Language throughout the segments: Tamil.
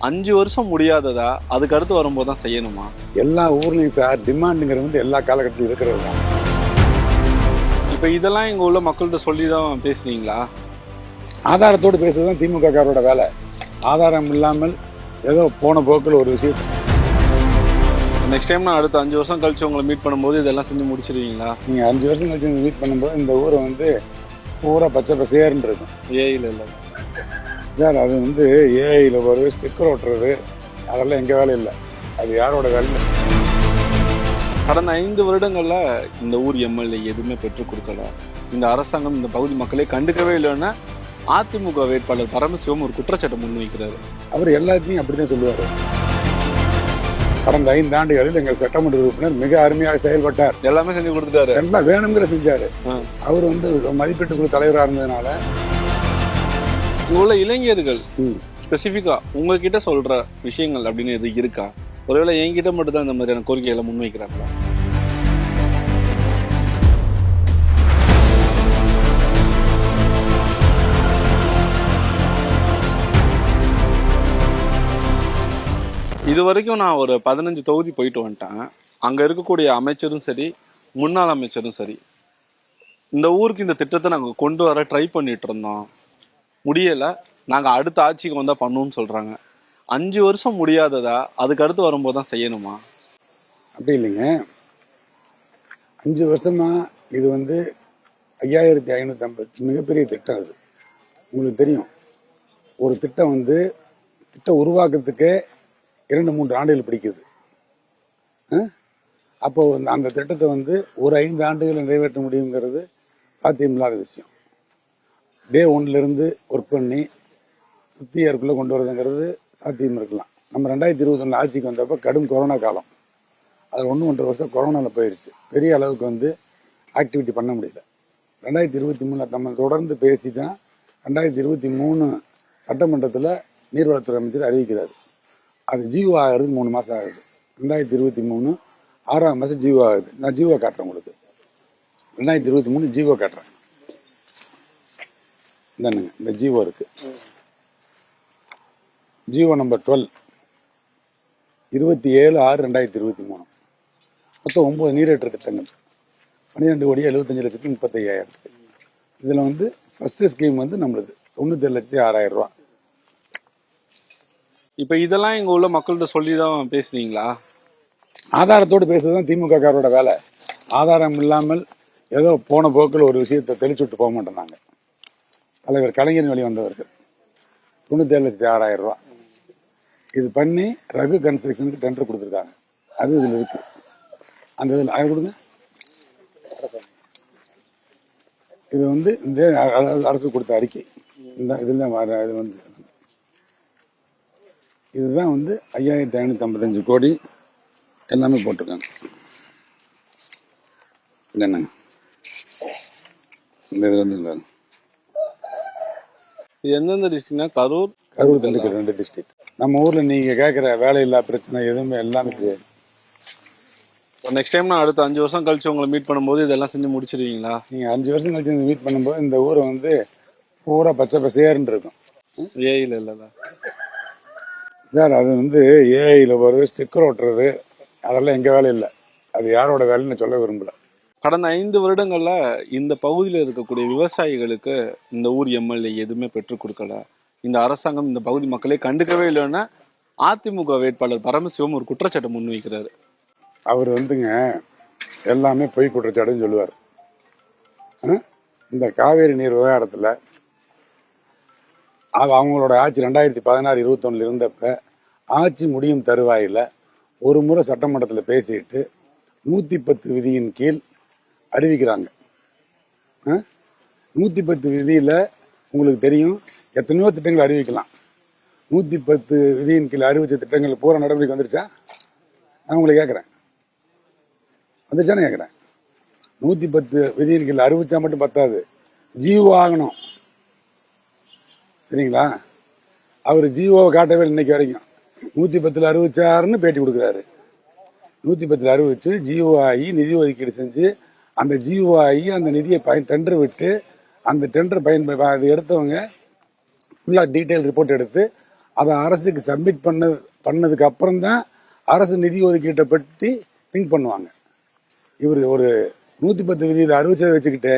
5 வருஷம் முடியாததா அதுக்கு அடுத்து வரும்போது தான் செய்யணுமா? எல்லா ஊர்லயும் சார் டிமாண்டுங்கிறது வந்து எல்லா காலகட்டத்திலும் இருக்கிறது தான். இப்ப இதெல்லாம் இங்க உள்ள மக்கள்கிட்ட சொல்லி தான் பேசுனீங்களா? ஆதாரத்தோடு பேசுறது தான் திமுக காரோட வேலை. ஆதாரம் இல்லாமல் ஏதோ போன போக்கில் ஒரு விஷயம். நெக்ஸ்ட் டைம் நான் அடுத்த 5 வருஷம் கழிச்சு உங்களை மீட் பண்ணும்போது இதெல்லாம் செஞ்சு முடிச்சிருவீங்களா? நீங்கள் 5 வருஷம் கழிச்சு மீட் பண்ணும்போது இந்த ஊரை வந்து பூரா பச்சை பசேர்ன்னு இருக்கும். ஏஐல இல்லை சார், அது வந்து ஏஐயில் ஒரு ஸ்டிக்கர் ஓட்டுறது அதெல்லாம் எங்கள் வேலை இல்லை, அது யாரோட வேலை இல்லை. கடந்த 5 வருடங்கள்ல இந்த ஊர் எம்எல்ஏ எதுவுமே பெற்றுக் கொடுக்கல, இந்த அரசாங்கம் இந்த பகுதி மக்களே கண்டுக்கவே இல்லைன்னா அதிமுக வேட்பாளர் பரமசிவம் ஒரு குற்றச்சாட்டை முன்வைக்கிறாரு. அவர் எல்லாத்தையும் அப்படித்தான் சொல்லுவார். கடந்த 5 ஆண்டுகளில் எங்கள் சட்டமன்ற உறுப்பினர் மிக அருமையாக செயல்பட்டார், எல்லாமே செஞ்சு கொடுத்துட்டாரு, எல்லாம் வேணுங்கிற செஞ்சாரு. அவர் வந்து மதிப்பீட்டுக்குழு தலைவராக இருந்ததுனால இவ்வளோ இளைஞர்கள் ஸ்பெசிஃபிக்கா உங்ககிட்ட சொல்ற விஷயங்கள் அப்படின்னு எது இருக்கா? ஒருவேளை என்கிட்ட மட்டும் தான் இந்த மாதிரியான கோரிக்கைகளை முன்வைக்கிறாங்களா? இது வரைக்கும் நான் ஒரு 15 தொகுதி போயிட்டு வந்துட்டேன். அங்க இருக்கக்கூடிய அமைச்சரும் சரி, முன்னாள் அமைச்சரும் சரி, இந்த ஊருக்கு இந்த திட்டத்தை நாங்க கொண்டு வர ட்ரை பண்ணிட்டு இருந்தோம், முடியல, நாங்க அடுத்த ஆட்சிக்கு வந்தா பண்ணுவோம்னு சொல்றாங்க. 5 வருஷம் முடியாததா அதுக்கு அடுத்து வரும்போது தான் செய்யணுமா? அப்படி இல்லைங்க. 5 வருஷமா இது வந்து 5550 மிகப்பெரிய திட்டம். அது உங்களுக்கு தெரியும். ஒரு திட்டம் வந்து திட்டம் உருவாக்குறதுக்கே 2-3 ஆண்டுகள் பிடிக்குது. அப்போ அந்த திட்டத்தை வந்து ஒரு 5 ஆண்டுகள் நிறைவேற்ற முடியுங்கிறது சாத்தியமில்லாத விஷயம். டே 1லேருந்து ஒர்க் பண்ணி 50 இயருக்குள்ளே கொண்டு வரதுங்கிறது சாத்தியம் இருக்கலாம். நம்ம 2021 ஆட்சிக்கு வந்தப்போ கடும் கொரோனா காலம், அது 1-1.5 வருஷம் கொரோனாவில் போயிடுச்சு. பெரிய அளவுக்கு வந்து ஆக்டிவிட்டி பண்ண முடியல. 2023 நம்ம தொடர்ந்து பேசி தான் 2023 சட்டமன்றத்தில் நீர்வளத்துறை அமைச்சர் அறிவிக்கிறார். அது ஜியோ ஆகிறது 3 மாதம் ஆகுது. 2023 6ஆம் மாதம் ஜியோ ஆகுது. நான் ஜியோ காட்டுறேன் உங்களுக்கு. 2023 ஜியோ காட்டுறேன். இதானுங்க இந்த ஜியோ இருக்கு. ஜியோ நம்பர் 12 27/6/2023. மொத்தம் 9 நீரேற்ற திட்டங்கள், 12,75,35,000. இதில் வந்து ஃபர்ஸ்ட் ஸ்கீம் வந்து நம்மளுது 97,06,000 ரூபா. இப்ப இதெல்லாம் இங்க உள்ள மக்கள்கிட்ட சொல்லி தான் பேசுனீங்களா? ஆதாரத்தோடு பேசுறது தான் திமுக காரோட வேலை. ஆதாரம் இல்லாமல் ஏதோ போன போக்கில் ஒரு விஷயத்தை தெளிச்சு விட்டு போக மாட்டோம். நாங்கள் தலைவர் கலைஞர் வழி வந்தவர்கள் 97,06,000 ரூபா இது பண்ணி ரகு கன்ஸ்ட்ரக்ஷனுக்கு டெண்டர் கொடுத்துருக்காங்க. அது இதில் இருக்கு. அந்த இதில் அது கொடுங்க. இது வந்து இந்த அரசு கொடுத்த அறிக்கை. இந்த இதில் இது வந்து இதுதான் வந்து 5,555 கோடி எல்லாமே போட்டிருக்காங்க. இது என்னங்க இந்த இதில் வந்து எந்தெந்த டிஸ்ட்ரிக்ட்னா? கரூர், திண்டுக்கல் 2 டிஸ்ட்ரிக்ட். நம்ம ஊரில் நீங்கள் கேட்குற வேலையில்லா பிரச்சனை எதுவுமே எல்லாமே கிடையாது. நெக்ஸ்ட் டைம் நான் அடுத்த 5 வருஷம் கழிச்சு உங்களை மீட் பண்ணும்போது இதெல்லாம் செஞ்சு முடிச்சிருவீங்களா? நீங்கள் 5 வருஷம் கழிச்சு மீட் பண்ணும்போது இந்த ஊரை வந்து பூரா பச்சை பசேர்ன்னு இருக்கும். ஏஐல இல்லைல்ல சார், அது வந்து ஏஐயில் ஒரு ஸ்டிக்கர் ஓட்டுறது அதெல்லாம் எங்கள் வேலை இல்லை, அது யாரோட வேலைன்னு சொல்ல விரும்பல. கடந்த 5 வருடங்கள்ல இந்த பகுதியில் இருக்கக்கூடிய விவசாயிகளுக்கு இந்த ஊர் எம்எல்ஏ எதுவுமே பெற்றுக் கொடுக்கல, இந்த அரசாங்கம் இந்த பகுதி மக்களே கண்டுக்கவே இல்லைன்னா அதிமுக வேட்பாளர் பரமசிவம் ஒரு குற்றச்சாட்டை முன்வைக்கிறாரு. அவர் வந்துங்க எல்லாமே பொய் குற்றச்சாட்டுன்னு சொல்லுவார். இந்த காவேரி நீர் விவகாரத்தில் அவங்களோட ஆட்சி 2016-21 இருந்தப்ப ஆட்சி முடியும் தருவாயில் ஒரு முறை சட்டமன்றத்தில் பேசிட்டு 110 விதியின் கீழ் அறிவிக்கிறாங்க. 110 விதியில் உங்களுக்கு தெரியும் எத்தனையோ திட்டங்கள் அறிவிக்கலாம். 110 விதியின் கீழ் அறிவிச்ச திட்டங்கள் பூரா நடவடிக்கை வந்துருச்சா? நான் உங்களை கேட்குறேன், வந்துருச்சானு கேட்குறேன். 110 விதியின் கீழ் அறிவிச்சா மட்டும் பத்தாது, ஜியோ ஆகணும். சரிங்களா? அவர் ஜியோவை காட்டவே இன்னைக்கு வரைக்கும். 110 அறிவிச்சாருன்னு பேட்டி கொடுக்குறாரு. 110 அறிவிச்சு ஜியோ ஆகி நிதி ஒதுக்கீடு செஞ்சு அந்த ஜியோ ஆகி அந்த நிதியை டெண்டர் விட்டு அந்த டெண்டர் அது எடுத்தவங்க ஃபுல்லாக டீட்டெயில் ரிப்போர்ட் எடுத்து அதை அரசுக்கு சப்மிட் பண்ணதுக்கு அப்புறம் தான் அரசு நிதி ஒதுக்கீட்டை பற்றி திங்க் பண்ணுவாங்க. இவர் ஒரு 110 விதியில் அறிவிச்சதை வச்சுக்கிட்டு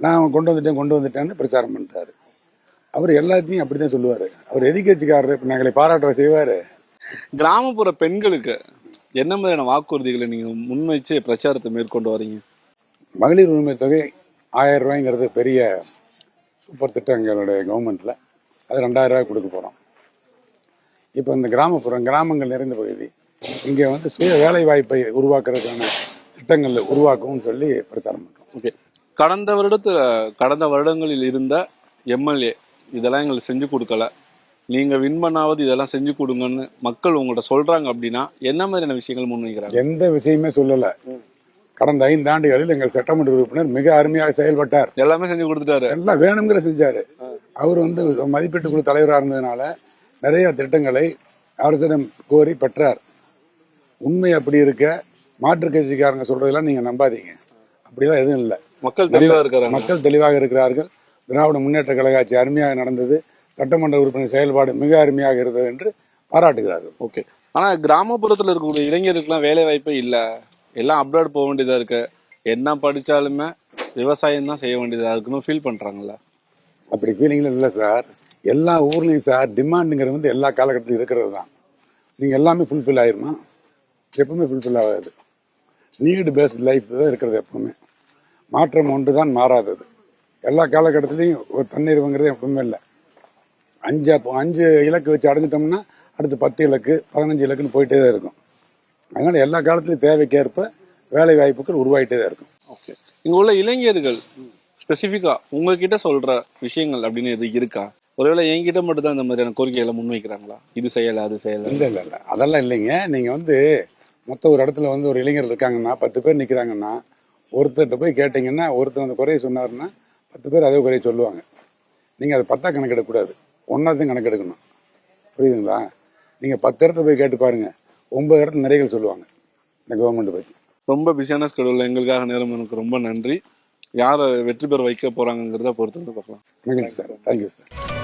நான் கொண்டு வந்துட்டேன்னு பிரச்சாரம் பண்றாரு. அவர் எல்லாத்தையும் அப்படிதான் சொல்லுவாரு. அவர் எதிர்கட்சிக்காரர், இப்ப நாங்களை பாராட்டுற செய்வாரு. கிராமப்புற பெண்களுக்கு என்ன மாதிரியான வாக்குறுதிகளை நீங்க முன்வைச்சு பிரச்சாரத்தை மேற்கொண்டு வரீங்க? மகளிர் உரிமை தொகை 1000 ரூபாய்ங்கிறது பெரிய சூப்பர் திட்டம் எங்களுடைய கவர்மெண்ட்ல. அது 2000 ரூபாய் கொடுக்க போறோம். இப்போ இந்த கிராமங்கள் நிறைந்த பகுதி, இங்கே வந்து சுய வேலை வாய்ப்பை உருவாக்குறதுக்கான திட்டங்கள் உருவாக்கும்னு சொல்லி பிரச்சாரம் பண்றோம். ஓகே, கடந்த வருடங்களில் இருந்த எம்எல்ஏ இதெல்லாம் எங்களுக்கு செஞ்சு கொடுக்கல, நீங்க வின் பண்ணாவது இதெல்லாம் செஞ்சு கொடுங்கன்னு மக்கள் உங்கள்கிட்ட சொல்றாங்க அப்படின்னா என்ன மாதிரியான விஷயங்கள் முன்வைக்கிறாங்க? எந்த விஷயமே சொல்லல. கடந்த 5 ஆண்டுகளில் எங்கள் சட்டமன்ற உறுப்பினர் மிக அருமையாக செயல்பட்டார். எல்லாமே செஞ்சு கொடுத்துட்டாரு. எல்லாம் வேணுங்கிற செஞ்சாரு. அவர் வந்து மதிப்பீட்டு குழு தலைவராக இருந்ததுனால நிறைய திட்டங்களை அரசிடம் கோரி பெற்றார். உண்மை அப்படி இருக்க மாற்றுக் கட்சிக்காரங்க சொல்றதெல்லாம் நீங்க நம்பாதீங்க. அப்படிலாம் எதுவும் இல்லை. மக்கள் தெளிவா இருக்கிறாங்க. மக்கள் தெளிவாக இருக்கிறார்கள். திராவிட முன்னேற்ற கழக ஆட்சி அருமையாக நடந்தது, சட்டமன்ற உறுப்பினர் செயல்பாடு மிக அருமையாக இருந்தது என்று பாராட்டுகிறார்கள். ஓகே, ஆனா கிராமப்புறத்துல இருக்கக்கூடிய இளைஞருக்குலாம் வேலை வாய்ப்பே இல்ல, எல்லாம் அப்ராட் போக வேண்டியதா இருக்கு, என்ன படிச்சாலுமே விவசாயம் தான் செய்ய வேண்டியதா இருக்குன்னு ஃபீல் பண்றாங்கல்ல? அப்படி ஃபீலிங்ல இல்லை சார். எல்லா ஊர்லயும் சார் டிமாண்டுங்கிறது வந்து எல்லா காலகட்டத்திலும் இருக்கிறது தான். நீங்க எல்லாமே ஃபுல்ஃபில் ஆயிருமா? எப்பவுமே ஃபுல்ஃபில் ஆகாது. நீடு பேஸ்ட் லைஃப் தான் இருக்கிறது. எப்பவுமே மாற்றம் ஒன்று தான் மாறாதது. எல்லா காலகட்டத்திலையும் ஒரு தண்ணீர்ங்கிறது எப்பவுமே இல்லை. 5 இலக்கு வச்சு அடைஞ்சிட்டோம்னா அடுத்து 10 இலக்கு 15 இலக்குன்னு போயிட்டே தான் இருக்கும். அதனால எல்லா காலத்திலையும் தேவைக்கேற்ப வேலை வாய்ப்புகள் உருவாயிட்டே தான் இருக்கும். ஓகே, இங்க உள்ள இளைஞர்கள் ஸ்பெசிஃபிக்கா உங்ககிட்ட சொல்ற விஷயங்கள் அப்படின்னு எது இருக்கா? ஒருவேளை என்கிட்ட மட்டும் தான் இந்த மாதிரியான கோரிக்கைகளை முன்வைக்கிறாங்களா? இது செய்யல அது செய்யல? இல்லை அதெல்லாம் இல்லைங்க. நீங்க வந்து மொத்த ஒரு இடத்துல வந்து ஒரு இளைஞர் இருக்காங்கன்னா 10 பேர் நிக்கிறாங்கன்னா ஒருத்தர்கிட்ட போய் கேட்டீங்கன்னா ஒருத்தர் அந்த குறையை சொன்னாருன்னா 10 பேர் அதே குறையை சொல்லுவாங்க. நீங்க அதை 10ஆ கணக்கெடுக்கக்கூடாது, 1ஆத்தையும் கணக்கெடுக்கணும். புரியுதுங்களா? நீங்க 10 இடத்துல போய் கேட்டு பாருங்க, 9 இடத்துல நிறைகள் சொல்லுவாங்க இந்த கவர்மெண்ட் பத்தி. ரொம்ப பிஸியான ஸ்கெடியூல்ல எங்களுக்காக நேரம் எனக்கு ரொம்ப நன்றி. யாரை வெற்றி பெற வைக்க போறாங்கிறத பொறுத்து பார்க்கலாம். மகிழ்ச்சி சார். Thank you sir.